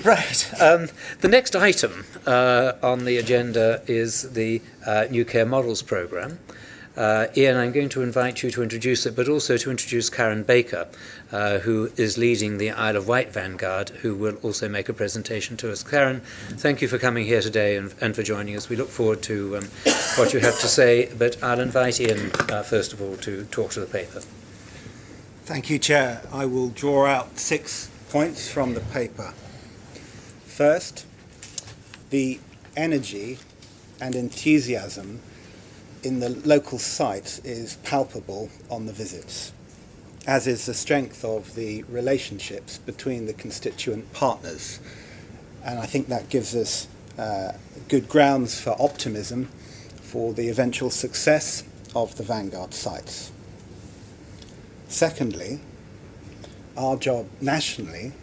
Right. The next item on the agenda is the New Care Models Programme. Ian, I'm going to invite you to introduce it, but also to introduce Karen Baker, who is leading the Isle of Wight Vanguard, who will also make a presentation to us. Karen, thank you for coming here today and for joining us. We look forward to what you have to say, but I'll invite Ian, first of all, to talk to the paper. Thank you, Chair. I will draw out 6 points from the paper. First, the energy and enthusiasm in the local site is palpable on the visits, as is the strength of the relationships between the constituent partners. And I think that gives us good grounds for optimism for the eventual success of the Vanguard sites. Secondly, our job nationally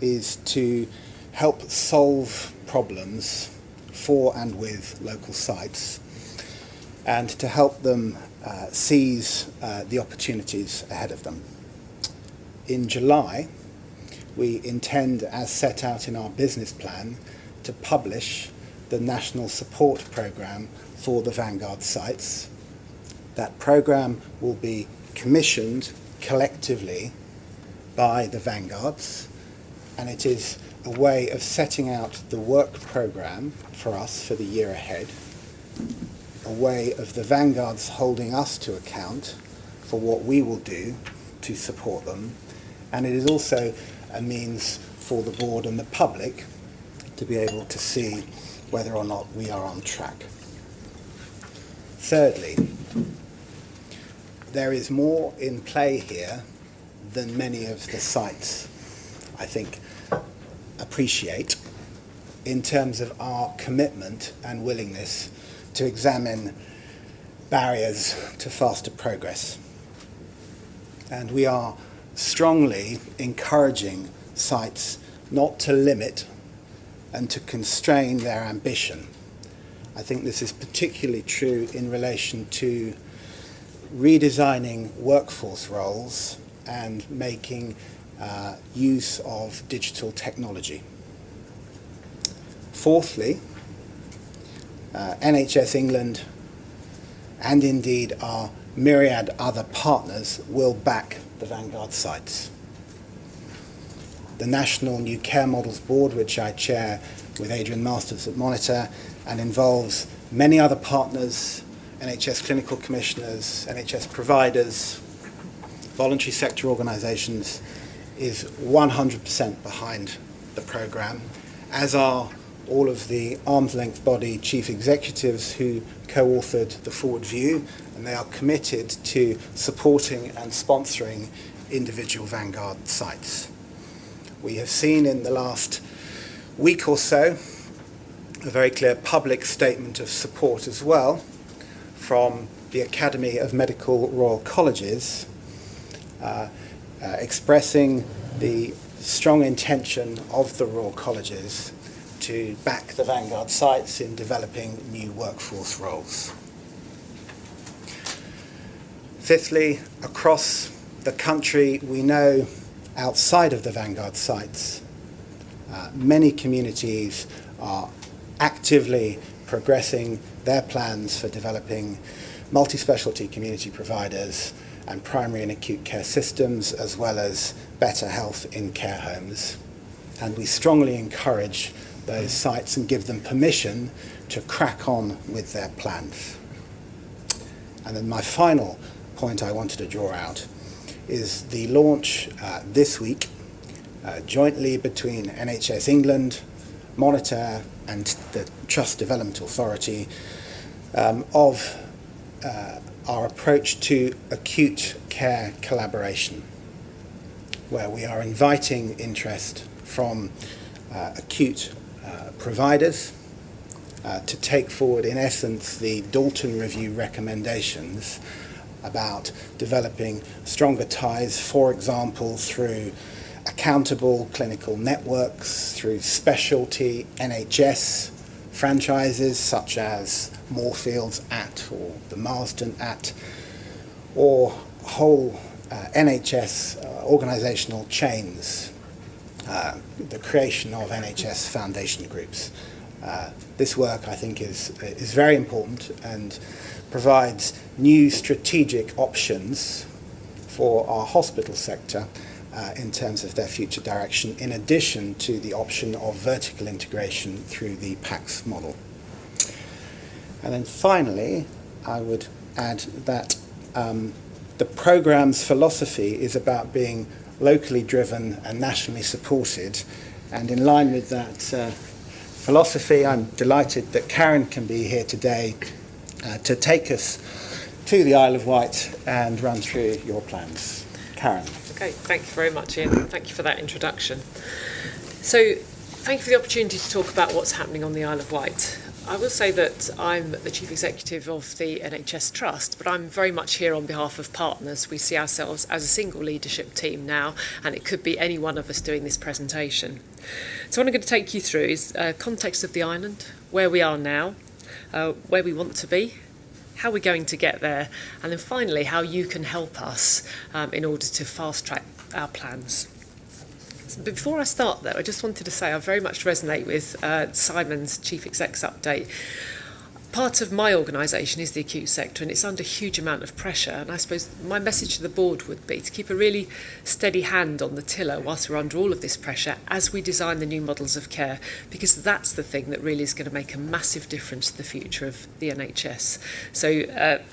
is to help solve problems for and with local sites and to help them seize the opportunities ahead of them. In July, we intend, as set out in our business plan, to publish the National Support Programme for the Vanguard sites. That programme will be commissioned collectively by the Vanguards, and it is a way of setting out the work programme for us for the year ahead, a way of the Vanguards holding us to account for what we will do to support them, and it is also a means for the board and the public to be able to see whether or not we are on track. Thirdly, there is more in play here than many of the sites, I think, appreciate in terms of our commitment and willingness to examine barriers to faster progress. And we are strongly encouraging sites not to limit and to constrain their ambition. I think this is particularly true in relation to redesigning workforce roles and making use of digital technology. Fourthly, NHS England and indeed our myriad other partners will back the Vanguard sites. The National New Care Models Board, which I chair with Adrian Masters at Monitor, and involves many other partners, NHS clinical commissioners, NHS providers, voluntary sector organisations, is 100% behind the programme, as are all of the arm's length body chief executives who co-authored the Forward View, and they are committed to supporting and sponsoring individual Vanguard sites. We have seen in the last week or so a very clear public statement of support as well from the Academy of Medical Royal Colleges, expressing the strong intention of the Royal Colleges to back the Vanguard sites in developing new workforce roles. Fifthly, across the country, we know outside of the Vanguard sites, many communities are actively progressing their plans for developing multi-specialty community providers and primary and acute care systems, as well as better health in care homes. And we strongly encourage those sites and give them permission to crack on with their plans. And then my final point I wanted to draw out is the launch this week, jointly between NHS England, Monitor and the Trust Development Authority, of our approach to acute care collaboration, where we are inviting interest from acute providers to take forward, in essence, the Dalton Review recommendations about developing stronger ties, for example, through accountable clinical networks, through specialty NHS franchises such as Moorfields at or the Marsden at, or whole NHS organisational chains the creation of NHS foundation groups. This work, I think, is very important and provides new strategic options for our hospital sector in terms of their future direction, in addition to the option of vertical integration through the PACS model. And then finally, I would add that the programme's philosophy is about being locally driven and nationally supported. And in line with that philosophy, I'm delighted that Karen can be here today to take us to the Isle of Wight and run through your plans. Karen. Okay, thank you very much, Ian. Thank you for that introduction. So, thank you for the opportunity to talk about what's happening on the Isle of Wight. I will say that I'm the Chief Executive of the NHS Trust, but I'm very much here on behalf of partners. We see ourselves as a single leadership team now, and it could be any one of us doing this presentation. So what I'm going to take you through is context of the island, where we are now, where we want to be, how we're going to get there, and then finally how you can help us in order to fast track our plans. Before I start though, I just wanted to say I very much resonate with Simon's Chief Exec's update. Part of my organisation is the acute sector, and it's under a huge amount of pressure, and I suppose my message to the board would be to keep a really steady hand on the tiller whilst we're under all of this pressure as we design the new models of care, because that's the thing that really is going to make a massive difference to the future of the NHS. So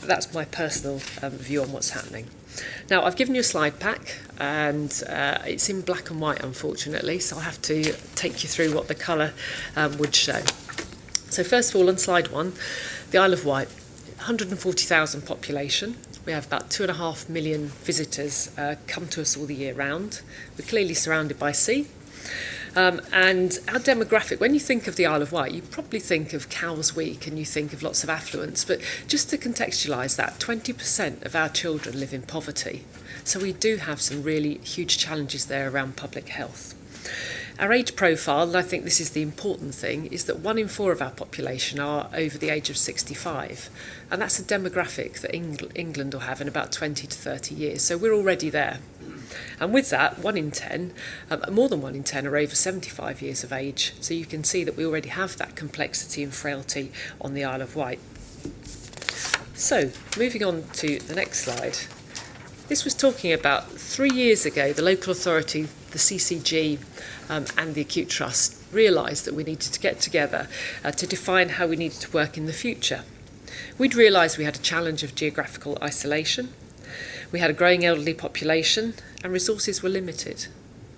that's my personal view on what's happening. Now, I've given you a slide pack, and it's in black and white, unfortunately, so I'll have to take you through what the colour would show. So first of all, on slide 1, the Isle of Wight, 140,000 population. We have about 2.5 million visitors come to us all the year round. We're clearly surrounded by sea. And our demographic, when you think of the Isle of Wight, you probably think of Cowes Week and you think of lots of affluence. But just to contextualise that, 20% of our children live in poverty. So we do have some really huge challenges there around public health. Our age profile, and I think this is the important thing, is that 1 in 4 of our population are over the age of 65. And that's a demographic that England will have in about 20 to 30 years. So we're already there. And with that, 1 in 10, more than 1 in 10 are over 75 years of age. So you can see that we already have that complexity and frailty on the Isle of Wight. So, moving on to the next slide. This was talking about 3 years ago, the local authority, the CCG and the Acute Trust realised that we needed to get together to define how we needed to work in the future. We'd realised we had a challenge of geographical isolation. We had a growing elderly population and resources were limited.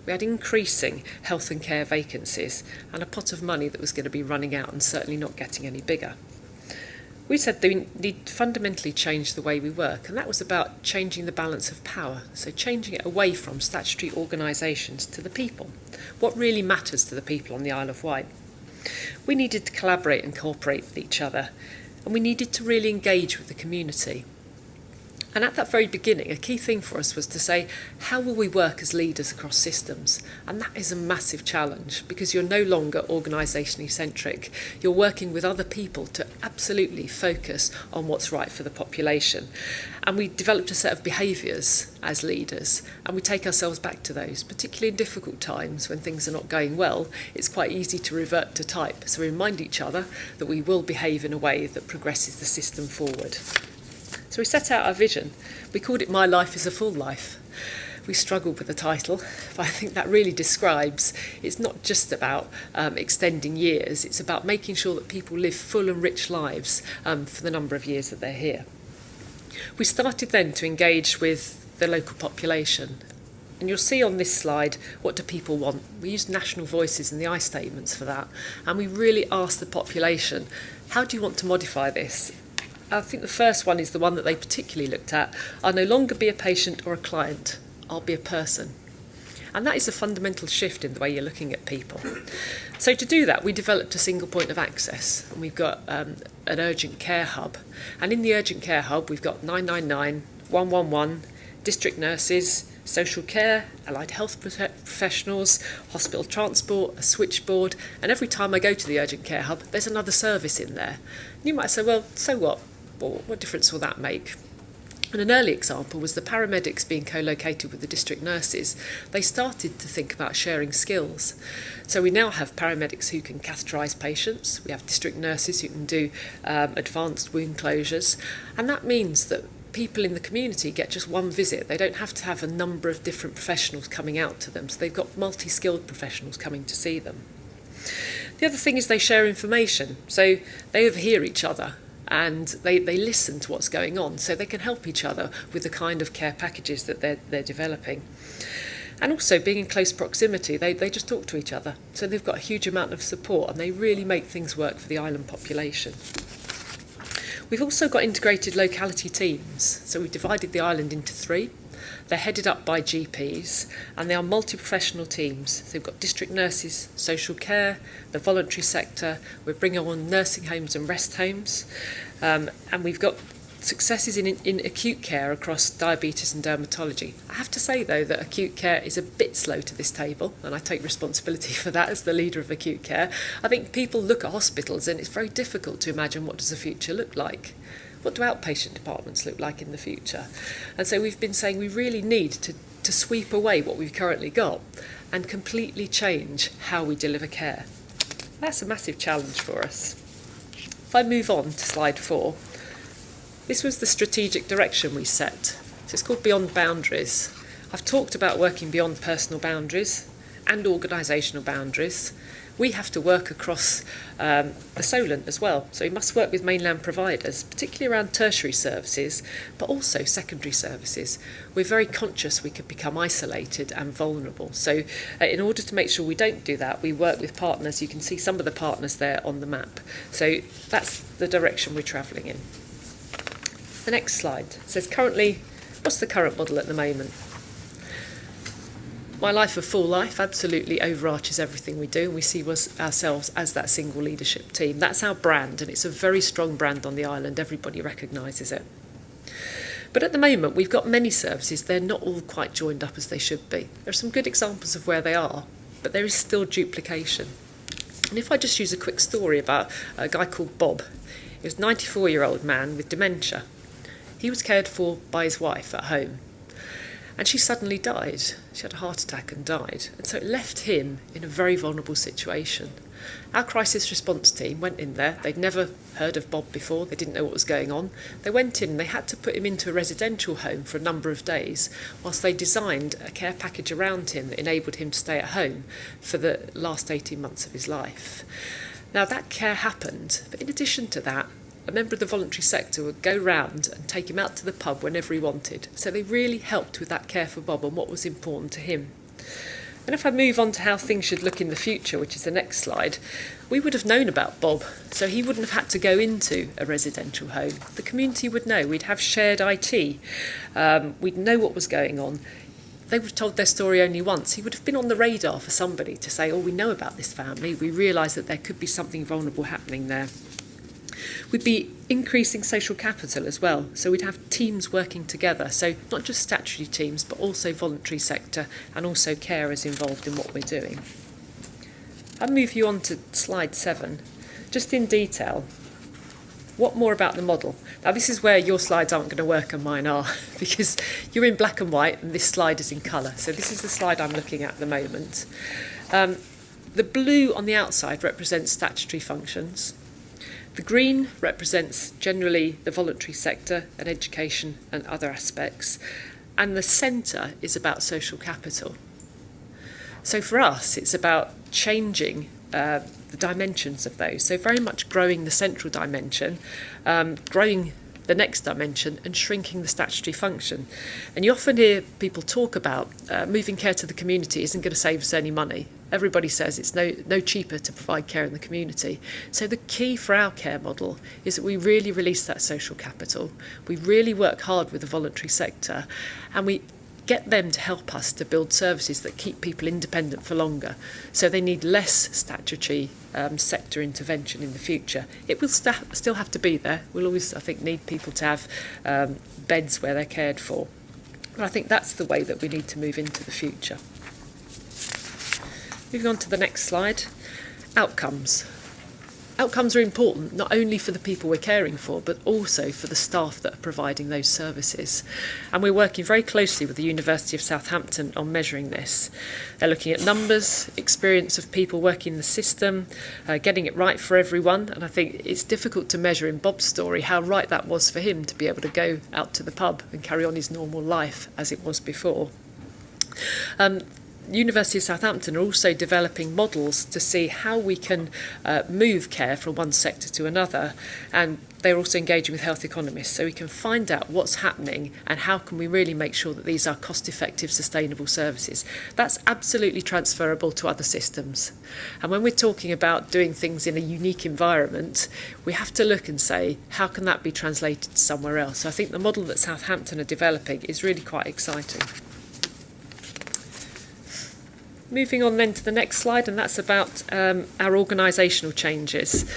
We had increasing health and care vacancies and a pot of money that was going to be running out and certainly not getting any bigger. We said that we need to fundamentally change the way we work, and that was about changing the balance of power, so changing it away from statutory organisations to the people. What really matters to the people on the Isle of Wight? We needed to collaborate and cooperate with each other, and we needed to really engage with the community. And at that very beginning, a key thing for us was to say, how will we work as leaders across systems? And that is a massive challenge because you're no longer organisationally centric. You're working with other people to absolutely focus on what's right for the population. And we developed a set of behaviours as leaders, and we take ourselves back to those, particularly in difficult times when things are not going well. It's quite easy to revert to type. So we remind each other that we will behave in a way that progresses the system forward. So we set out our vision. We called it My Life is a Full Life. We struggled with the title, but I think that really describes it's not just about extending years, it's about making sure that people live full and rich lives for the number of years that they're here. We started then to engage with the local population. And you'll see on this slide, what do people want? We used national voices in the I statements for that. And we really asked the population, how do you want to modify this? I think the first one is the one that they particularly looked at. I'll no longer be a patient or a client. I'll be a person. And that is a fundamental shift in the way you're looking at people. So to do that, we developed a single point of access. And we've got an urgent care hub. And in the urgent care hub, we've got 999, 111, district nurses, social care, allied health professionals, hospital transport, a switchboard. And every time I go to the urgent care hub, there's another service in there. And you might say, well, so what? What difference will that make? And an early example was the paramedics being co-located with the district nurses. They started to think about sharing skills. So we now have paramedics who can catheterise patients. We have district nurses who can do advanced wound closures. And that means that people in the community get just one visit. They don't have to have a number of different professionals coming out to them. So they've got multi-skilled professionals coming to see them. The other thing is they share information. So they overhear each other, and they listen to what's going on, so they can help each other with the kind of care packages that they're developing. And also, being in close proximity, they just talk to each other. So they've got a huge amount of support, and they really make things work for the island population. We've also got integrated locality teams. So we've divided the island into 3. They're headed up by GPs, and they are multi-professional teams. So we've got district nurses, social care, the voluntary sector. We're bringing on nursing homes and rest homes. And we've got successes in acute care across diabetes and dermatology. I have to say, though, that acute care is a bit slow to this table, and I take responsibility for that as the leader of acute care. I think people look at hospitals, and it's very difficult to imagine what does the future look like. What do outpatient departments look like in the future? And so we've been saying we really need to sweep away what we've currently got and completely change how we deliver care. That's a massive challenge for us. If I move on to slide 4, this was the strategic direction we set. So it's called Beyond Boundaries. I've talked about working beyond personal boundaries and organisational boundaries. We have to work across the Solent as well. So we must work with mainland providers, particularly around tertiary services, but also secondary services. We're very conscious we could become isolated and vulnerable. So in order to make sure we don't do that, we work with partners. You can see some of the partners there on the map. So that's the direction we're travelling in. The next slide says currently, what's the current model at the moment? My Life of Full Life absolutely overarches everything we do, and we see ourselves as that single leadership team. That's our brand, and it's a very strong brand on the island. Everybody recognises it. But at the moment, we've got many services. They're not all quite joined up as they should be. There are some good examples of where they are, but there is still duplication. And if I just use a quick story about a guy called Bob. He was a 94-year-old man with dementia. He was cared for by his wife at home. And she suddenly died. She had a heart attack and died. And so it left him in a very vulnerable situation. Our crisis response team went in there. They'd never heard of Bob before. They didn't know what was going on. They went in and they had to put him into a residential home for a number of days whilst they designed a care package around him that enabled him to stay at home for the last 18 months of his life. Now, that care happened. But in addition to that, a member of the voluntary sector would go round and take him out to the pub whenever he wanted. So they really helped with that care for Bob and what was important to him. And if I move on to how things should look in the future, which is the next slide, we would have known about Bob, so he wouldn't have had to go into a residential home. The community would know. We'd have shared IT. We'd know what was going on. They would have told their story only once. He would have been on the radar for somebody to say, oh, we know about this family. We realise that there could be something vulnerable happening there. We'd be increasing social capital as well, so we'd have teams working together, so not just statutory teams but also voluntary sector and also carers involved in what we're doing. I'll move you on to slide 7, just in detail. What more about the model? Now this is where your slides aren't going to work and mine are, because you're in black and white and this slide is in colour, so this is the slide I'm looking at the moment. The blue on the outside represents statutory functions. The green represents generally the voluntary sector and education and other aspects, and the centre is about social capital. So for us, it's about changing the dimensions of those, so very much growing the central dimension, growing the next dimension and shrinking the statutory function. And you often hear people talk about moving care to the community isn't going to save us any money. Everybody says it's no cheaper to provide care in the community. So the key for our care model is that we really release that social capital. We really work hard with the voluntary sector and we get them to help us to build services that keep people independent for longer. So they need less statutory sector intervention in the future. It will still have to be there. We'll always, I think, need people to have beds where they're cared for. But I think that's the way that we need to move into the future. Moving on to the next slide, outcomes. outcomes are important not only for the people we're caring for, but also for the staff that are providing those services. And we're working very closely with the University of Southampton on measuring this. They're looking at numbers, experience of people working in the system, getting it right for everyone. And I think it's difficult to measure in Bob's story how right that was for him to be able to go out to the pub and carry on his normal life as it was before. University of Southampton are also developing models to see how we can move care from one sector to another, and they're also engaging with health economists so we can find out what's happening and how can we really make sure that these are cost-effective, sustainable services. That's absolutely transferable to other systems. And when we're talking about doing things in a unique environment, we have to look and say, how can that be translated somewhere else? So I think the model that Southampton are developing is really quite exciting. Moving on then to the next slide, and that's about our organisational changes.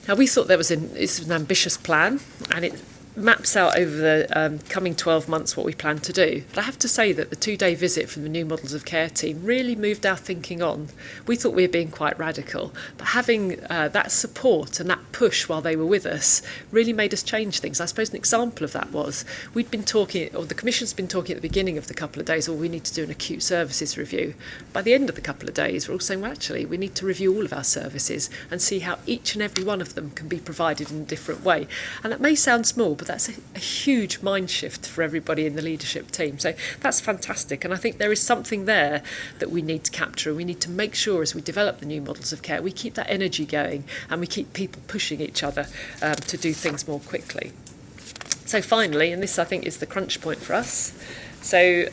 Now, we thought this was an ambitious plan, and it maps out over the coming 12 months what we plan to do. But I have to say that the 2-day visit from the New Models of Care team really moved our thinking on. We thought we were being quite radical, but having that support and that push while they were with us really made us change things. I suppose an example of that was we'd been talking, or the Commission's been talking at the beginning of the couple of days, we need to do an acute services review. By the end of the couple of days, we're all saying, well, actually, we need to review all of our services and see how each and every one of them can be provided in a different way. And that may sound small, but that's a huge mind shift for everybody in the leadership team. So that's fantastic. And I think there is something there that we need to capture. We need to make sure as we develop the new models of care, we keep that energy going and we keep people pushing each other to do things more quickly. So finally, and this I think is the crunch point for us, so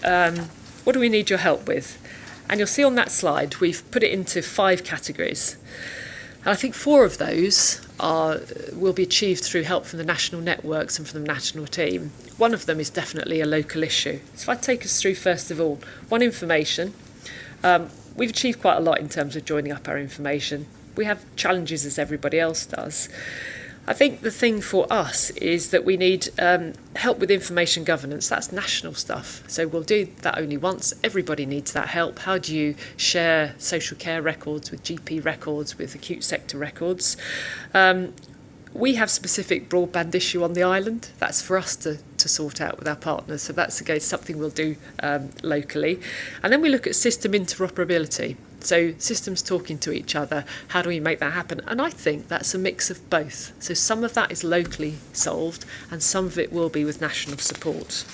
what do we need your help with? And you'll see on that slide, we've put it into 5 categories. And I think 4 of those will be achieved through help from the national networks and from the national team. One of them is definitely a local issue. So if I take us through, first of all, one, information. We've achieved quite a lot in terms of joining up our information. We have challenges as everybody else does. I think the thing for us is that we need help with information governance. That's national stuff. So we'll do that only once. Everybody needs that help. How do you share social care records with GP records, with acute sector records? We have specific broadband issue on the island. That's for us to sort out with our partners. So that's, again, something we'll do locally. And then we look at system interoperability. So systems talking to each other, how do we make that happen? And I think that's a mix of both. So some of that is locally solved and some of it will be with national support.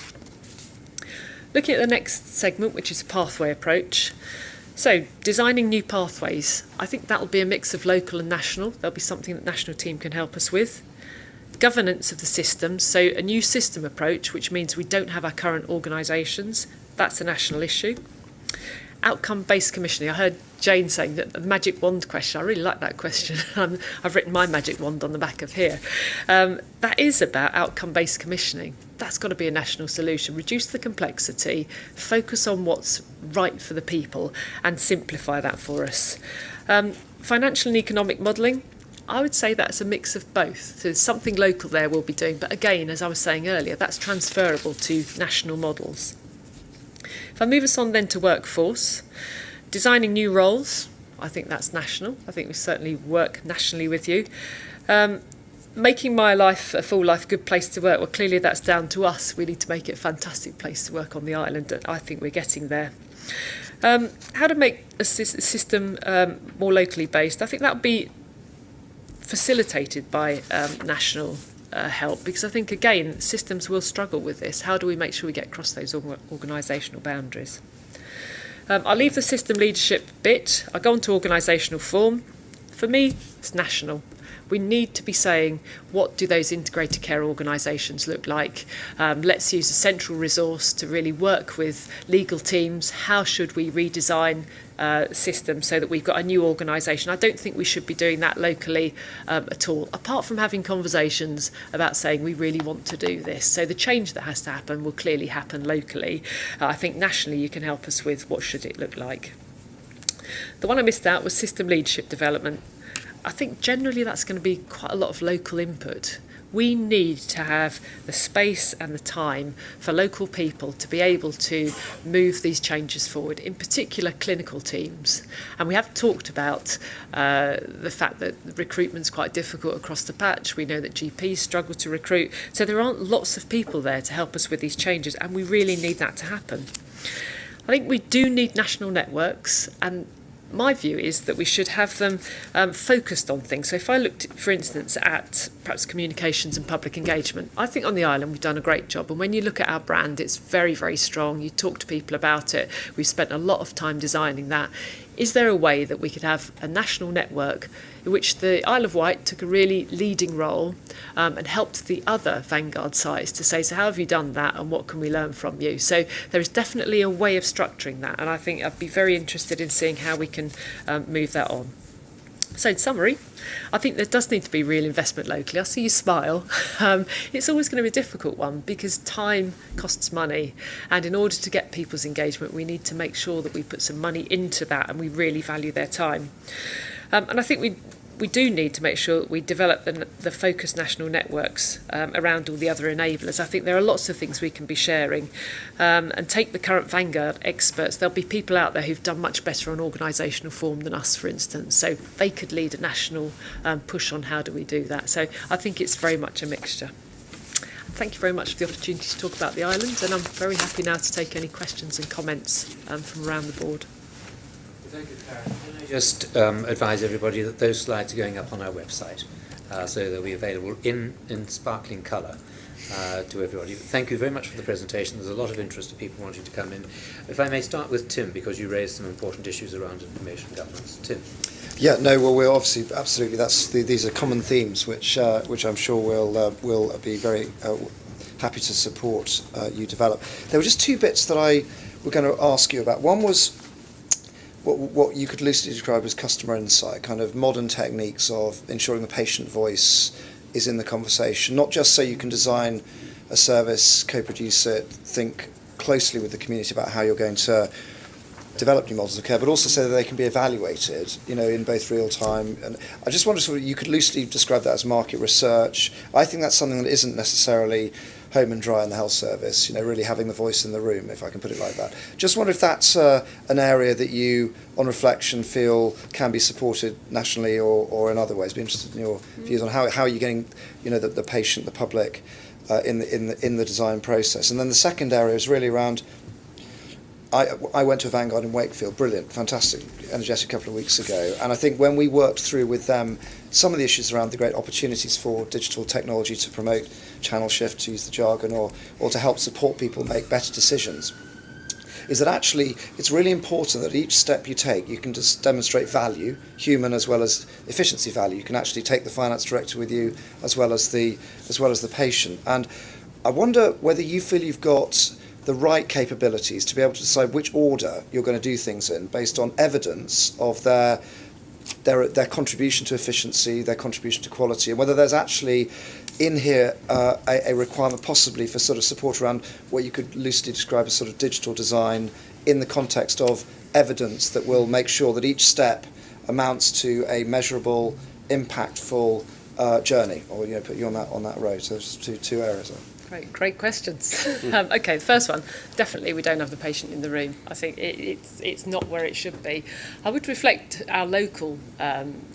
Looking at the next segment, which is a pathway approach. So designing new pathways. I think that'll be a mix of local and national. There'll be something that the national team can help us with. Governance of the systems, so a new system approach, which means we don't have our current organisations. That's a national issue. Outcome-based commissioning. I heard Jane saying that the magic wand question. I really like that question. I've written my magic wand on the back of here. That is about outcome-based commissioning. That's got to be a national solution. Reduce the complexity, focus on what's right for the people, and simplify that for us. Financial and economic modelling. I would say that's a mix of both. So something local there we'll be doing. But again, as I was saying earlier, that's transferable to national models. If I move us on then to workforce, designing new roles, I think that's national. I think we certainly work nationally with you. Making my life a full life, good place to work, well, clearly that's down to us. We need to make it a fantastic place to work on the island, and I think we're getting there. How to make a system more locally based, I think that would be facilitated by national help, because I think, again, systems will struggle with this. How do we make sure we get across those organisational boundaries? I'll leave the system leadership bit. I'll go on to organisational form. For me, it's national. We need to be saying, what do those integrated care organisations look like? Let's use a central resource to really work with legal teams. How should we redesign systems so that we've got a new organisation? I don't think we should be doing that locally at all, apart from having conversations about saying we really want to do this. So the change that has to happen will clearly happen locally. I think nationally you can help us with what should it look like. The one I missed out was system leadership development. I think generally that's going to be quite a lot of local input. We need to have the space and the time for local people to be able to move these changes forward, in particular clinical teams. And we have talked about the fact that recruitment's quite difficult across the patch. We know that GPs struggle to recruit. So there aren't lots of people there to help us with these changes, and we really need that to happen. I think we do need national networks, and my view is that we should have them focused on things. So if I looked, for instance, at perhaps communications and public engagement, I think on the island we've done a great job. And when you look at our brand, it's very, very strong. You talk to people about it. We've spent a lot of time designing that. Is there a way that we could have a national network in which the Isle of Wight took a really leading role and helped the other Vanguard sites to say, so how have you done that and what can we learn from you? So there is definitely a way of structuring that, and I think I'd be very interested in seeing how we can move that on. So in summary, I think there does need to be real investment locally. I see you smile. It's always going to be a difficult one because time costs money, and in order to get people's engagement we need to make sure that we put some money into that and we really value their time. And I think we do need to make sure that we develop the focused national networks around all the other enablers. I think there are lots of things we can be sharing, and take the current Vanguard experts. There'll be people out there who've done much better on organisational form than us, for instance, so they could lead a national push on how do we do that. So I think it's very much a mixture. Thank you very much for the opportunity to talk about the island, and I'm very happy now to take any questions and comments from around the board. Thank you, Karen. Can I just advise everybody that those slides are going up on our website, so they'll be available in sparkling colour to everybody. Thank you very much for the presentation. There's a lot of interest of people wanting to come in. If I may start with Tim, because you raised some important issues around information governance. Tim. Yeah, no, well, we're obviously, absolutely, these are common themes which I'm sure we'll be very happy to support you develop. There were just two bits that I were going to ask you about. One was what you could loosely describe as customer insight, kind of modern techniques of ensuring the patient voice is in the conversation, not just so you can design a service, co-produce it, think closely with the community about how you're going to develop new models of care, but also so that they can be evaluated, in both real time. And I just wonder, you could loosely describe that as market research. I think that's something that isn't necessarily home and dry in the health service, really having the voice in the room, if I can put it like that. Just wonder if that's an area that you, on reflection, feel can be supported nationally or in other ways. Be interested in your views on how are you getting, the patient, the public, in the design process. And then the second area is really around. I went to a Vanguard in Wakefield, brilliant, fantastic, energetic couple of weeks ago, and I think when we worked through with them some of the issues around the great opportunities for digital technology to promote channel shift, to use the jargon, or to help support people make better decisions, is that actually it's really important that each step you take, you can just demonstrate value, human as well as efficiency value. You can actually take the finance director with you as well as the patient. And I wonder whether you feel you've got the right capabilities to be able to decide which order you're going to do things in based on evidence of their contribution to efficiency, their contribution to quality, and whether there's actually in here a requirement possibly for sort of support around what you could loosely describe as sort of digital design in the context of evidence that will make sure that each step amounts to a measurable, impactful journey, or put you on that road. So there's two areas there. Great questions. Okay, the first one, definitely we don't have the patient in the room. I think it's not where it should be. I would reflect our local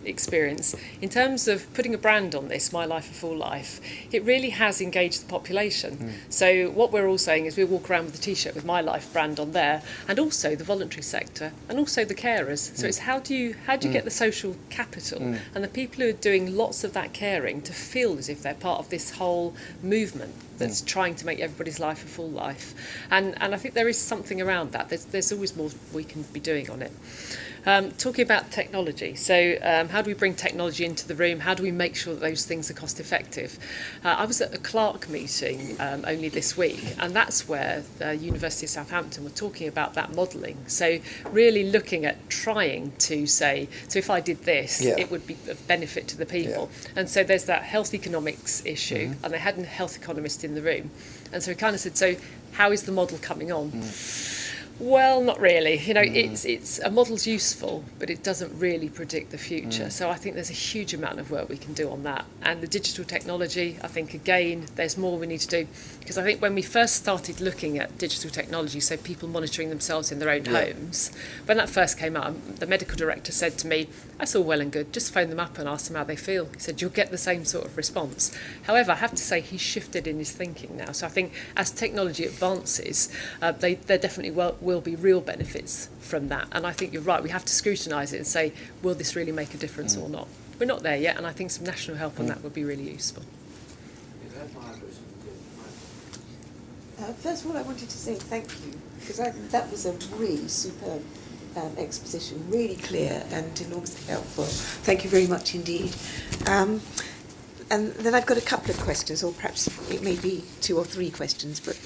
experience in terms of putting a brand on this, My Life a Full Life. It really has engaged the population. So what we're all saying is we walk around with a T-shirt with My Life brand on there, and also the voluntary sector, and also the carers. So it's how do you get the social capital and the people who are doing lots of that caring to feel as if they're part of this whole movement that's trying to make everybody's life a full life. And I think there is something around that. There's always more we can be doing on it. Talking about technology, so how do we bring technology into the room? How do we make sure that those things are cost effective? I was at a Clark meeting only this week, and that's where the University of Southampton were talking about that modelling. So really looking at trying to say, so if I did this, it would be of benefit to the people. And so there's that health economics issue, and they had a health economist in the room. And so we kind of said, so how is the model coming on? Well, not really. You know, it's a model's useful, but it doesn't really predict the future. So I think there's a huge amount of work we can do on that. And the digital technology, I think, again, there's more we need to do. Because I think when we first started looking at digital technology, so people monitoring themselves in their own homes, when that first came up, the medical director said to me, that's all well and good, just phone them up and ask them how they feel. He said, you'll get the same sort of response. However, I have to say he's shifted in his thinking now. So I think as technology advances, there definitely will be real benefits from that. And I think you're right, we have to scrutinise it and say, will this really make a difference or not? We're not there yet, and I think some national help on that would be really useful. First of all, I wanted to say thank you, because that was a really superb exposition, really clear and enormously helpful. Thank you very much indeed. And then I've got a couple of questions, or perhaps it may be 2 or 3 questions, but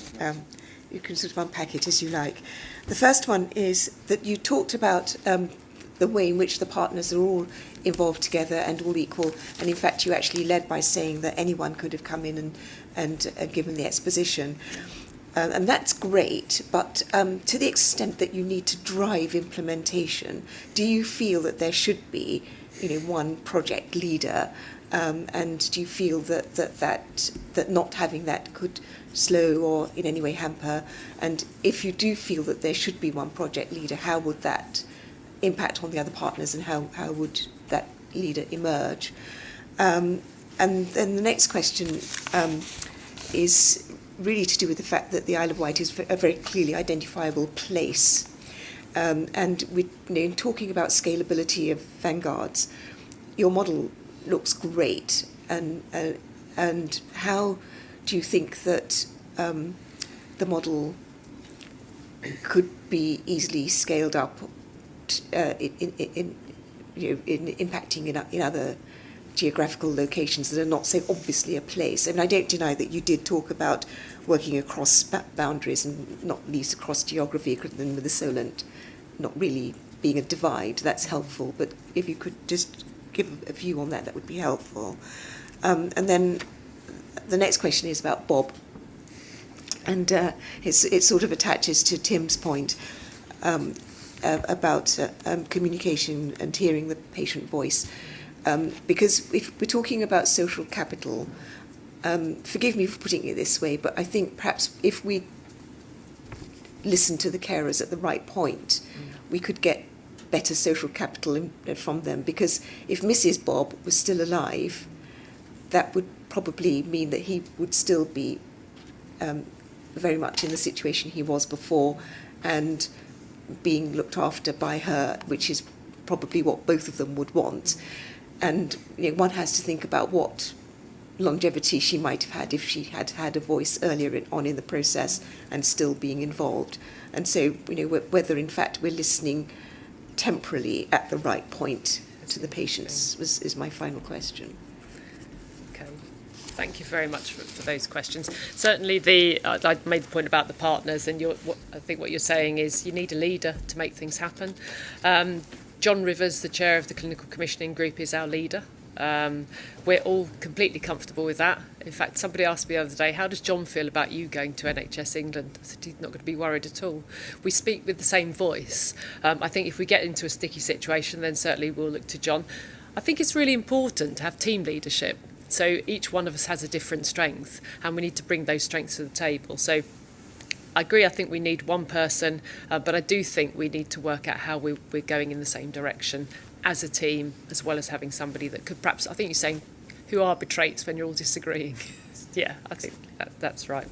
you can sort of unpack it as you like. The first one is that you talked about the way in which the partners are all involved together and all equal, and in fact you actually led by saying that anyone could have come in and given the exposition. And that's great, but to the extent that you need to drive implementation, do you feel that there should be, one project leader, and do you feel that not having that could slow or in any way hamper? And if you do feel that there should be one project leader, how would that impact on the other partners, and how would that leader emerge? And then the next question is really to do with the fact that the Isle of Wight is a very clearly identifiable place. And in talking about scalability of vanguards, your model looks great. And how do you think that the model could be easily scaled up in impacting in other geographical locations that are not so obviously a place? And I don't deny that you did talk about working across boundaries, and not least across geography, and with the Solent not really being a divide. That's helpful, but if you could just give a view on that, that would be helpful. And then the next question is about Bob, and it sort of attaches to Tim's point about communication and hearing the patient voice. Because if we're talking about social capital, forgive me for putting it this way, but I think perhaps if we listen to the carers at the right point, we could get better social capital from them. Because if Mrs. Bob was still alive, that would probably mean that he would still be very much in the situation he was before, and being looked after by her, which is probably what both of them would want. And one has to think about what longevity she might have had if she had had a voice earlier on in the process and still being involved. And so, whether in fact we're listening temporally at the right point to the patients is my final question. Okay, thank you very much for those questions. Certainly, I made the point about the partners, and I think what you're saying is you need a leader to make things happen. John Rivers, the chair of the clinical commissioning group, is our leader. We're all completely comfortable with that. In fact, somebody asked me the other day, how does John feel about you going to NHS England? I said, he's not going to be worried at all. We speak with the same voice. I think if we get into a sticky situation, then certainly we'll look to John. I think it's really important to have team leadership. So each one of us has a different strength, and we need to bring those strengths to the table. So I agree, I think we need one person, but I do think we need to work out how we're going in the same direction as a team, as well as having somebody that could perhaps, I think you're saying, who arbitrates when you're all disagreeing. Yeah, I think that's right.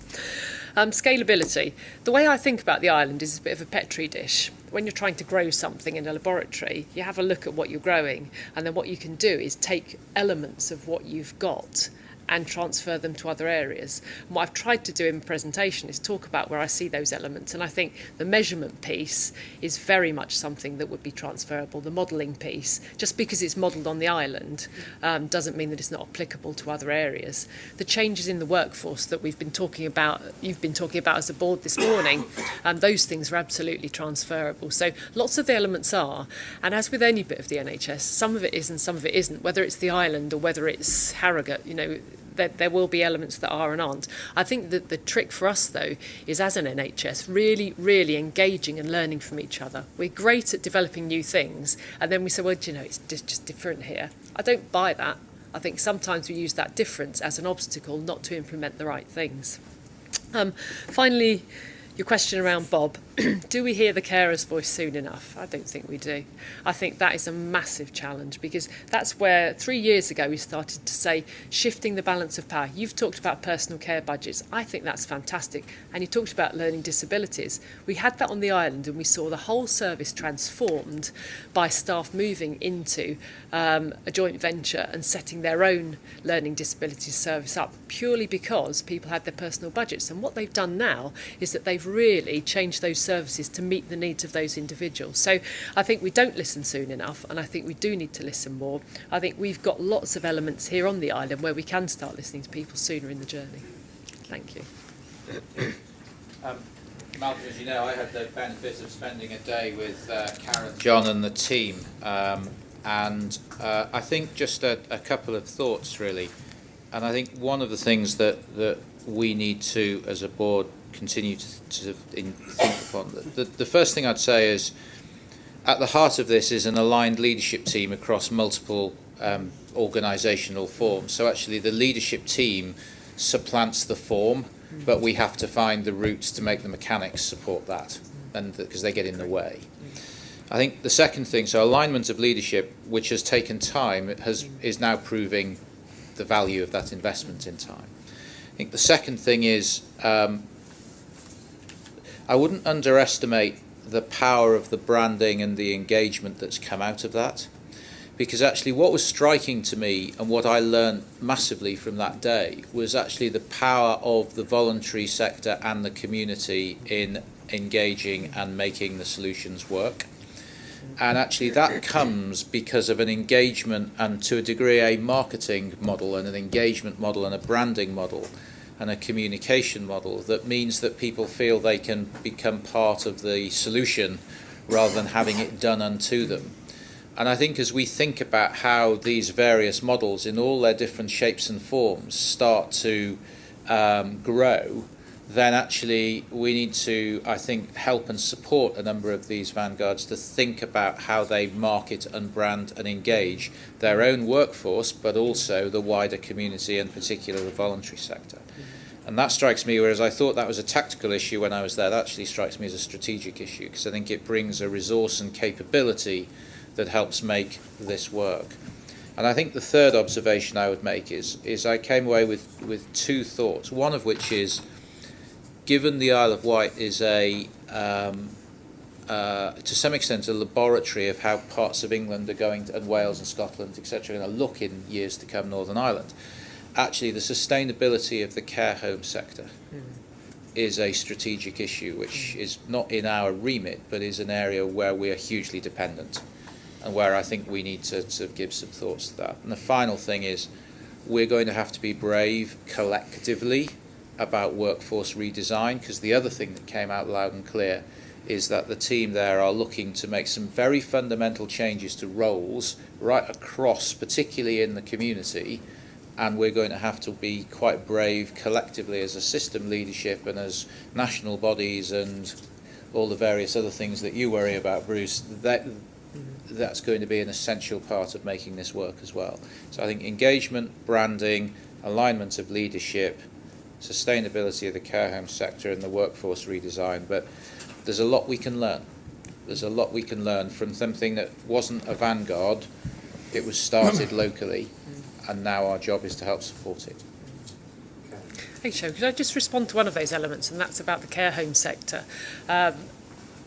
Scalability. The way I think about the island is a bit of a petri dish. When you're trying to grow something in a laboratory, you have a look at what you're growing, and then what you can do is take elements of what you've got and transfer them to other areas. And what I've tried to do in the presentation is talk about where I see those elements, and I think the measurement piece is very much something that would be transferable. The modelling piece, just because it's modelled on the island, doesn't mean that it's not applicable to other areas. The changes in the workforce that you've been talking about as a board this morning, those things are absolutely transferable. So lots of the elements are, and as with any bit of the NHS, some of it is and some of it isn't, whether it's the island or whether it's Harrogate, there will be elements that are and aren't. I think that the trick for us, though, is as an NHS, really, really engaging and learning from each other. We're great at developing new things, and then we say, well, do you know, it's just different here. I don't buy that. I think sometimes we use that difference as an obstacle not to implement the right things. Finally, your question around Bob. Do we hear the carer's voice soon enough? I don't think we do. I think that is a massive challenge, because that's where 3 years ago we started to say shifting the balance of power. You've talked about personal care budgets. I think that's fantastic. And you talked about learning disabilities. We had that on the island, and we saw the whole service transformed by staff moving into a joint venture and setting their own learning disabilities service up, purely because people had their personal budgets. And what they've done now is that they've really changed those services to meet the needs of those individuals. So I think we don't listen soon enough, and I think we do need to listen more. I think we've got lots of elements here on the island where we can start listening to people sooner in the journey. Thank you. Malcolm, as you know, I had the benefit of spending a day with Karen, John and the team, and I think just a couple of thoughts really. And I think one of the things that we need to, as a board, continue to think upon. The first thing I'd say is, at the heart of this is an aligned leadership team across multiple organisational forms. So actually the leadership team supplants the form, but we have to find the routes to make the mechanics support that, and because they get in the way. I think the second thing, so alignment of leadership, which has taken time, is now proving the value of that investment in time. I think the second thing is, I wouldn't underestimate the power of the branding and the engagement that's come out of that, because actually what was striking to me and what I learned massively from that day was actually the power of the voluntary sector and the community in engaging and making the solutions work. And actually that comes because of an engagement and, to a degree, a marketing model and an engagement model and a branding model and a communication model that means that people feel they can become part of the solution rather than having it done unto them. And I think as we think about how these various models in all their different shapes and forms start to grow, then actually we need to, I think, help and support a number of these vanguards to think about how they market and brand and engage their own workforce, but also the wider community, and particularly the voluntary sector. And that strikes me, whereas I thought that was a tactical issue when I was there, that actually strikes me as a strategic issue, because I think it brings a resource and capability that helps make this work. And I think the third observation I would make is I came away with two thoughts, one of which is, given the Isle of Wight is to some extent a laboratory of how parts of England are going to, and Wales and Scotland, etc., are going to look in years to come, Northern Ireland, actually the sustainability of the care home sector is a strategic issue, which is not in our remit, but is an area where we are hugely dependent, and where I think we need to sort of give some thoughts to that. And the final thing is, we're going to have to be brave collectively about workforce redesign, because the other thing that came out loud and clear is that the team there are looking to make some very fundamental changes to roles right across, particularly in the community, and we're going to have to be quite brave collectively as a system leadership and as national bodies and all the various other things that you worry about, Bruce. That's going to be an essential part of making this work as well. So I think engagement, branding, alignment of leadership, sustainability of the care home sector and the workforce redesign, but there's a lot we can learn. There's a lot we can learn from something that wasn't a vanguard, it was started locally, and now our job is to help support it. Hey, Joe, could I just respond to one of those elements, and that's about the care home sector.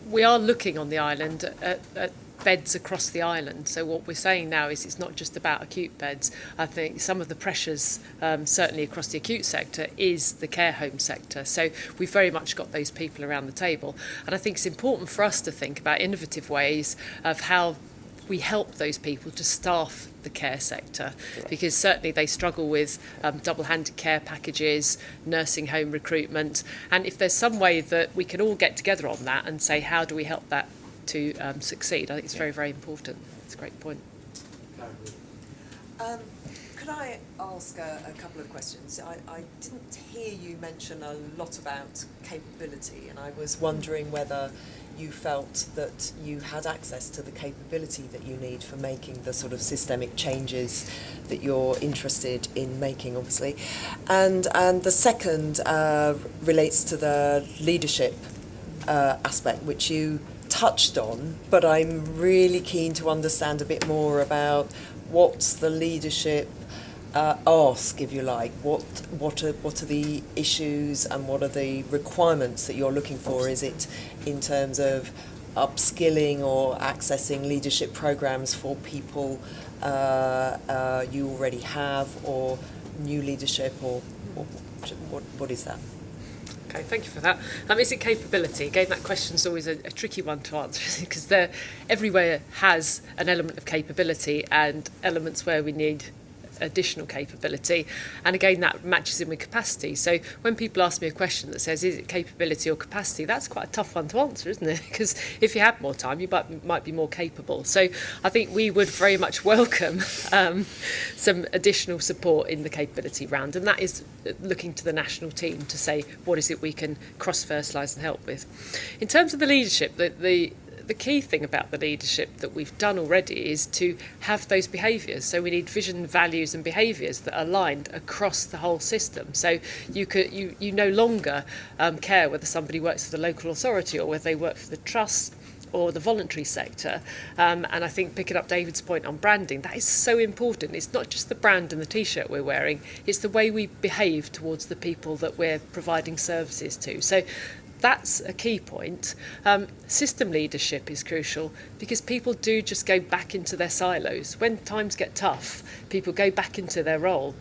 We are looking on the island at beds across the island. So what we're saying now is it's not just about acute beds. I think some of the pressures, certainly across the acute sector, is the care home sector. So we've very much got those people around the table. And I think it's important for us to think about innovative ways of how we help those people to staff the care sector, because certainly they struggle with double-handed care packages, nursing home recruitment, and if there's some way that we can all get together on that and say how do we help that to succeed, I think it's very, very important. It's a great point. Could I ask a couple of questions? I didn't hear you mention a lot about capability, and I was wondering whether you felt that you had access to the capability that you need for making the sort of systemic changes that you're interested in making, obviously. And the second relates to the leadership aspect, which you touched on, but I'm really keen to understand a bit more about what's the leadership ask, if you like. What are the issues and what are the requirements that you're looking for? Is it in terms of upskilling or accessing leadership programs for people you already have, or new leadership, or what is that? Okay, thank you for that. Is it capability? Again, that question's always a tricky one to answer because everywhere has an element of capability and elements where we need additional capability, and again that matches in with capacity. So when people ask me a question that says is it capability or capacity, that's quite a tough one to answer, isn't it? Because if you had more time you might be more capable. So I think we would very much welcome some additional support in the capability round, and that is looking to the national team to say what is it we can cross-fertilise and help with. In terms of the leadership, the key thing about the leadership that we've done already is to have those behaviours. So we need vision, values and behaviours that are aligned across the whole system. So you no longer care whether somebody works for the local authority or whether they work for the trust or the voluntary sector. And I think picking up David's point on branding, that is so important. It's not just the brand and the T-shirt we're wearing, it's the way we behave towards the people that we're providing services to. So that's a key point. System leadership is crucial because people do just go back into their silos. When times get tough, people go back into their role.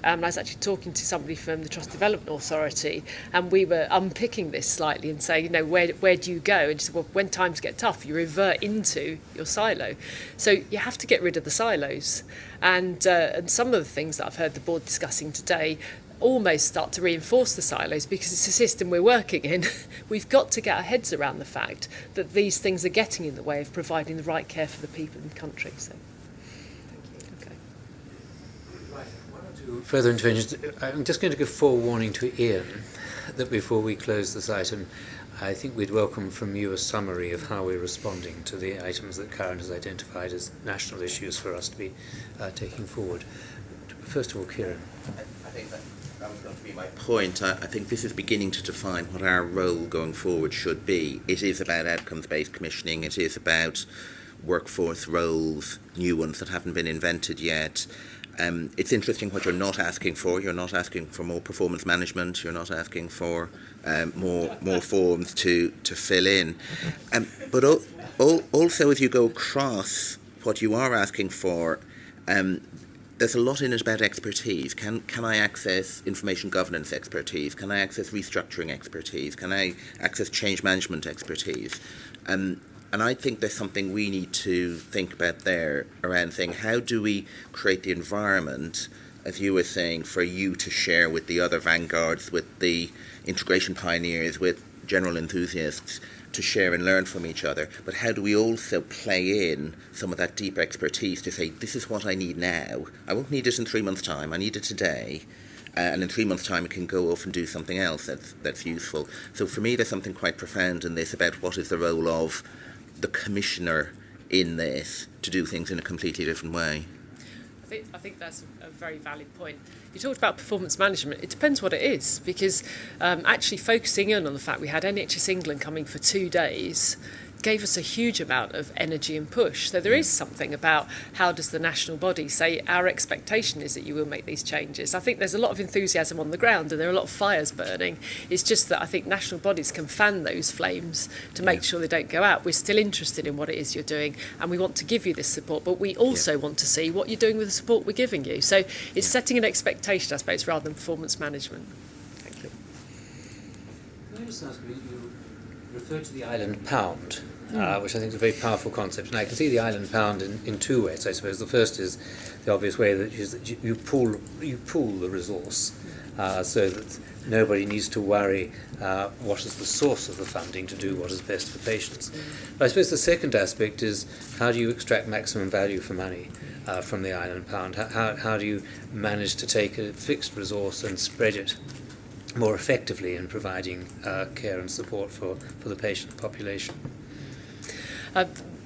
I was actually talking to somebody from the Trust Development Authority, and we were unpicking this slightly and saying, where do you go? And she said, well, when times get tough, you revert into your silo. So you have to get rid of the silos. And some of the things that I've heard the board discussing today almost start to reinforce the silos because it's a system we're working in. We've got to get our heads around the fact that these things are getting in the way of providing the right care for the people in the country. So, thank you. Okay. Right. One or two further interventions. I'm just going to give forewarning to Ian that before we close this item, I think we'd welcome from you a summary of how we're responding to the items that Karen has identified as national issues for us to be taking forward. First of all, Kieran. I think that was going to be my point. I think this is beginning to define what our role going forward should be. It is about outcomes-based commissioning. It is about workforce roles, new ones that haven't been invented yet. It's interesting what you're not asking for. You're not asking for more performance management. You're not asking for more forms to fill in. But also, as you go across what you are asking for, there's a lot in it about expertise. Can I access information governance expertise? Can I access restructuring expertise? Can I access change management expertise? And I think there's something we need to think about there around saying, how do we create the environment, as you were saying, for you to share with the other vanguards, with the integration pioneers, with general enthusiasts, to share and learn from each other, but how do we also play in some of that deep expertise to say, this is what I need now. I won't need it in 3 months' time, I need it today. And in 3 months' time it can go off and do something else that's useful. So for me there's something quite profound in this about what is the role of the commissioner in this to do things in a completely different way. I think that's a very valid point. You talked about performance management. It depends what it is, because actually focusing in on the fact we had NHS England coming for 2 days gave us a huge amount of energy and push. So there is something about how does the national body say our expectation is that you will make these changes. I think there's a lot of enthusiasm on the ground and there are a lot of fires burning. It's just that I think national bodies can fan those flames to make sure they don't go out. We're still interested in what it is you're doing and we want to give you this support, but we also want to see what you're doing with the support we're giving you. So it's setting an expectation, I suppose, rather than performance management. Thank you. Can I just ask you, you referred to the island pound, which I think is a very powerful concept, and I can see the island pound in 2 ways, I suppose. The first is the obvious way that is that you pool the resource, so that nobody needs to worry what is the source of the funding to do what is best for patients. But I suppose the second aspect is, how do you extract maximum value for money from the island pound? How do you manage to take a fixed resource and spread it more effectively in providing care and support for the patient population?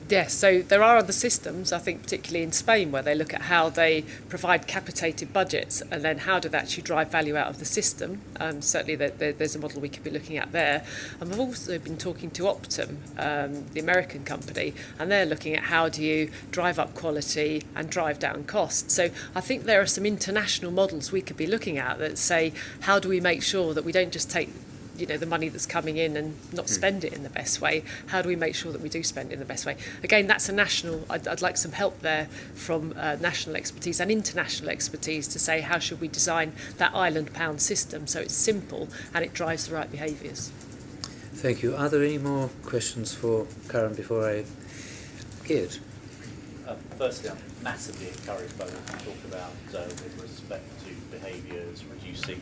Yes, so there are other systems, I think particularly in Spain, where they look at how they provide capitated budgets and then how do they actually drive value out of the system. Certainly there's a model we could be looking at there. And I've also been talking to Optum, the American company, and they're looking at how do you drive up quality and drive down costs. So I think there are some international models we could be looking at that say, how do we make sure that we don't just take the money that's coming in and not spend it in the best way? How do we make sure that we do spend it in the best way? Again, that's a national, I'd like some help there from national expertise and international expertise to say, how should we design that island pound system so it's simple and it drives the right behaviours? Thank you. Are there any more questions for Karen before I Geert? Firstly, I'm massively encouraged by what you talk about with respect to behaviours, reducing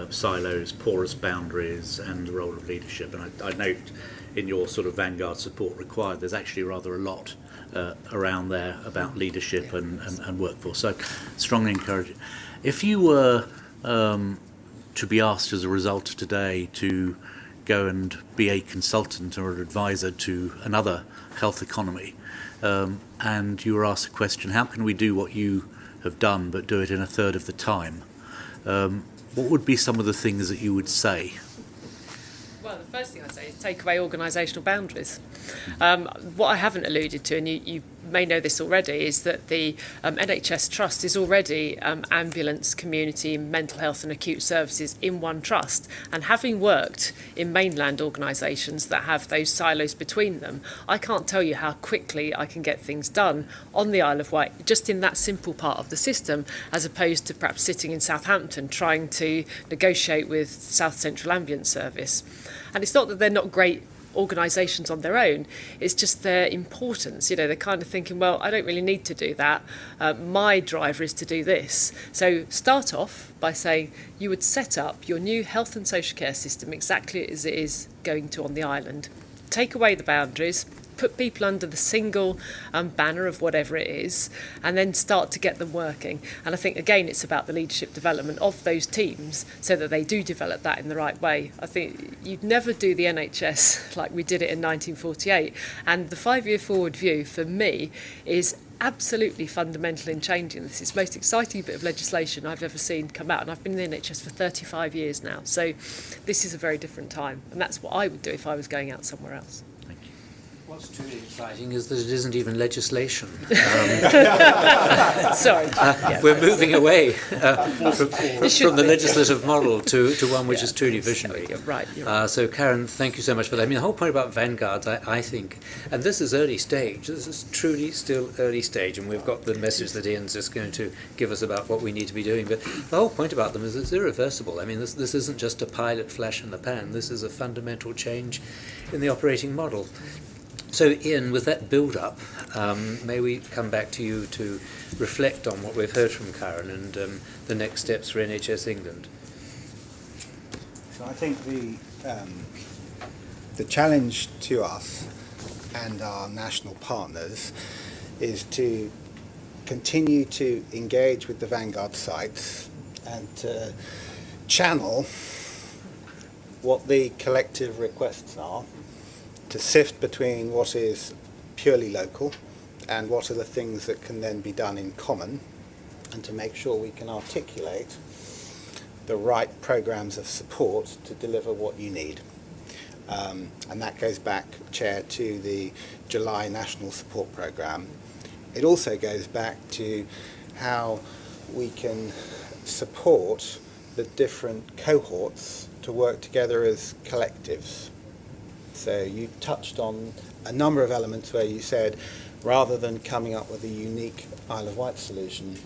silos, porous boundaries, and the role of leadership. And I note in your sort of vanguard support required, there's actually rather a lot around there about leadership and workforce. So strongly encourage it. If you were to be asked as a result of today to go and be a consultant or an advisor to another health economy, and you were asked a question, how can we do what you have done but do it in a third of the time? What would be some of the things that you would say? Well, the first thing I'd say is take away organisational boundaries. What I haven't alluded to, and you may know this already, is that the NHS Trust is already ambulance, community, mental health and acute services in one trust. And having worked in mainland organisations that have those silos between them, I can't tell you how quickly I can get things done on the Isle of Wight, just in that simple part of the system, as opposed to perhaps sitting in Southampton trying to negotiate with South Central Ambulance Service. And it's not that they're not great organisations on their own, it's just their importance. They're kind of thinking, well, I don't really need to do that. My driver is to do this. So start off by saying you would set up your new health and social care system exactly as it is going to on the island. Take away the boundaries, put people under the single banner of whatever it is, and then start to get them working. And I think, again, it's about the leadership development of those teams so that they do develop that in the right way. I think you'd never do the NHS like we did it in 1948. And the 5-year forward view, for me, is absolutely fundamental in changing this. It's the most exciting bit of legislation I've ever seen come out, and I've been in the NHS for 35 years now. So this is a very different time, and that's what I would do if I was going out somewhere else. What's truly exciting is that it isn't even legislation. Sorry. We're moving away from the legislative model to one which is truly visionary. You're right. So, Karen, thank you so much for that. I mean, the whole point about vanguards, I think, and this is early stage, this is truly still early stage, and we've got the message that Ian's just going to give us about what we need to be doing, but the whole point about them is it's irreversible. I mean, this isn't just a pilot flash in the pan, this is a fundamental change in the operating model. So, Ian, with that build-up, may we come back to you to reflect on what we've heard from Karen and the next steps for NHS England? So I think the challenge to us and our national partners is to continue to engage with the vanguard sites and to channel what the collective requests are, to sift between what is purely local and what are the things that can then be done in common, and to make sure we can articulate the right programs of support to deliver what you need. And that goes back, Chair, to the July National Support Programme. It also goes back to how we can support the different cohorts to work together as collectives. So you touched on a number of elements where you said, rather than coming up with a unique Isle of Wight solution,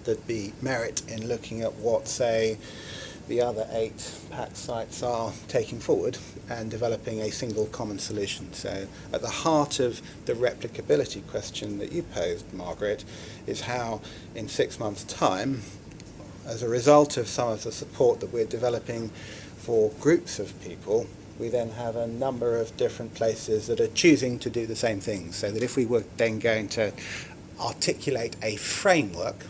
there'd be merit in looking at what, say, the other 8 PAC sites are taking forward and developing a single common solution. So at the heart of the replicability question that you posed, Margaret, is how in 6 months' time as a result of some of the support that we're developing for groups of people, we then have a number of different places that are choosing to do the same thing. So that if we were then going to articulate a framework,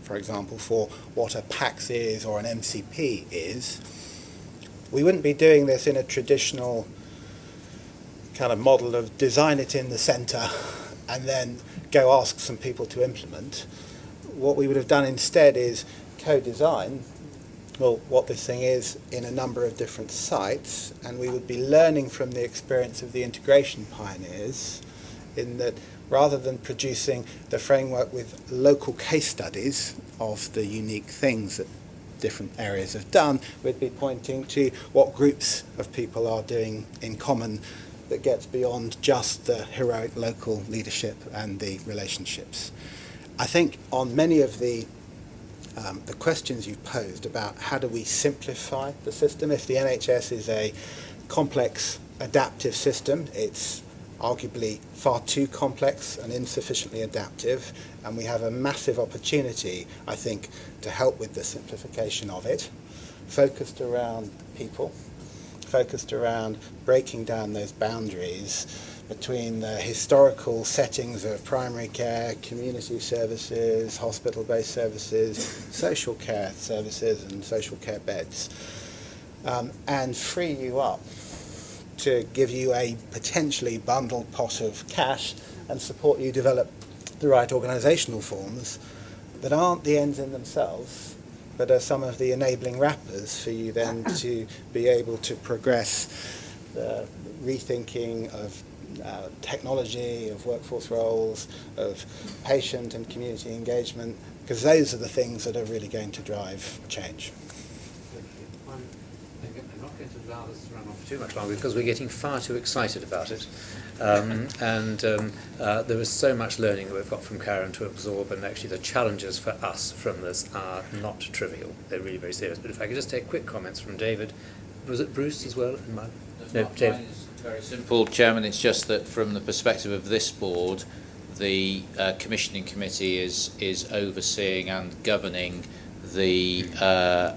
for example, for what a PAX is or an MCP is, we wouldn't be doing this in a traditional kind of model of design it in the centre and then go ask some people to implement. What we would have done instead is co-design, well, what this thing is in a number of different sites, and we would be learning from the experience of the integration pioneers, in that rather than producing the framework with local case studies of the unique things that different areas have done, we'd be pointing to what groups of people are doing in common that gets beyond just the heroic local leadership and the relationships. I think on many of the questions you've posed about how do we simplify the system, if the NHS is a complex adaptive system, it's arguably far too complex and insufficiently adaptive, and we have a massive opportunity, I think, to help with the simplification of it, focused around people, focused around breaking down those boundaries between the historical settings of primary care, community services, hospital-based services, social care services and social care beds, and free you up to give you a potentially bundled pot of cash and support you develop the right organisational forms that aren't the ends in themselves, but are some of the enabling wrappers for you then to be able to progress the rethinking of technology, of workforce roles, of patient and community engagement, because those are the things that are really going to drive change. I'm not going to allow this to run off too much longer because we're getting far too excited about it. There is so much learning that we've got from Karen to absorb, and actually the challenges for us from this are not trivial. They're really very serious. But if I could just take quick comments from David. Was it Bruce as well? No, David. Very simple, Chairman. It's just that from the perspective of this board, the commissioning committee is overseeing and governing the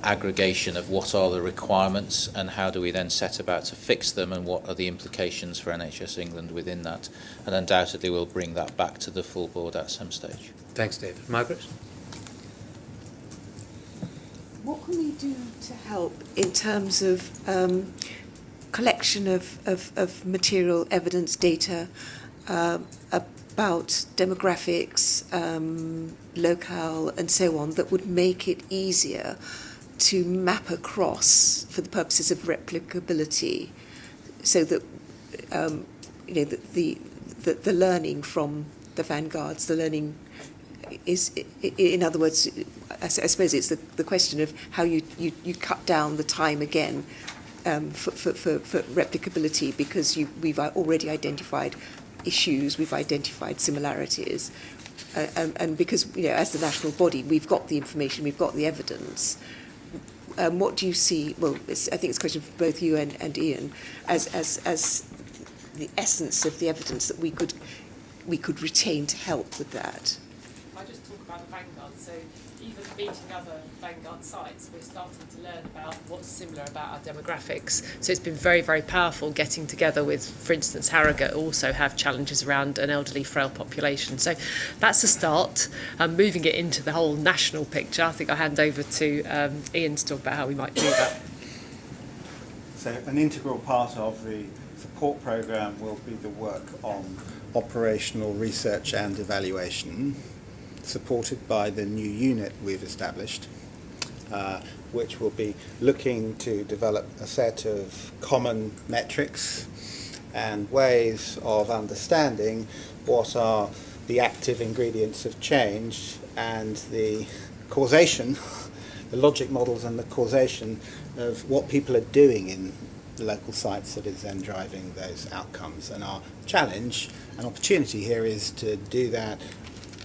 aggregation of what are the requirements and how do we then set about to fix them, and what are the implications for NHS England within that. And undoubtedly we'll bring that back to the full board at some stage. Thanks, David. Margaret? What can we do to help in terms of collection of material evidence data about demographics, locale and so on, that would make it easier to map across for the purposes of replicability, so that the learning from the vanguards, the learning is, in other words, I suppose it's the question of how you cut down the time again for replicability, because we've already identified issues, we've identified similarities, and because as the national body we've got the information, we've got the evidence. What do you see? Well, I think it's a question for both you and Ian, as the essence of the evidence that we could retain to help with that. I just talk about the Vanguard, so even meeting other Vanguard sites, we're starting to learn about what's similar about our demographics. So it's been very, very powerful getting together with, for instance, Harrogate also have challenges around an elderly, frail population. So that's a start. Moving it into the whole national picture, I think I'll hand over to Ian to talk about how we might do that. So an integral part of the support programme will be the work on operational research and evaluation, supported by the new unit we've established, which will be looking to develop a set of common metrics and ways of understanding what are the active ingredients of change and the causation, the logic models and the causation of what people are doing in the local sites that is then driving those outcomes. And our challenge and opportunity here is to do that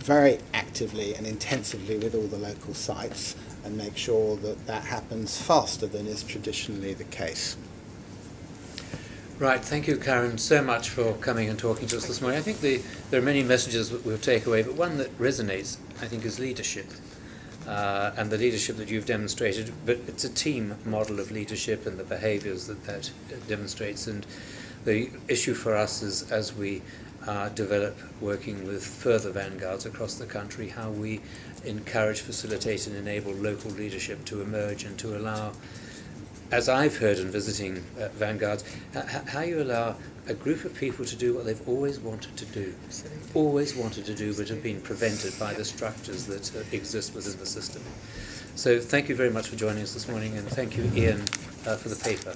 very actively and intensively with all the local sites and make sure that that happens faster than is traditionally the case. Right, thank you, Karen, so much for coming and talking to us this morning. I think there are many messages that we'll take away, but one that resonates, I think, is leadership. and the leadership that you've demonstrated, but it's a team model of leadership and the behaviours that demonstrates. And the issue for us is, as we develop working with further vanguards across the country, how we encourage, facilitate and enable local leadership to emerge and to allow, as I've heard in visiting vanguards, how you allow a group of people to do what they've always wanted to do, but have been prevented by the structures that exist within the system. So thank you very much for joining us this morning, and thank you, Ian, for the paper.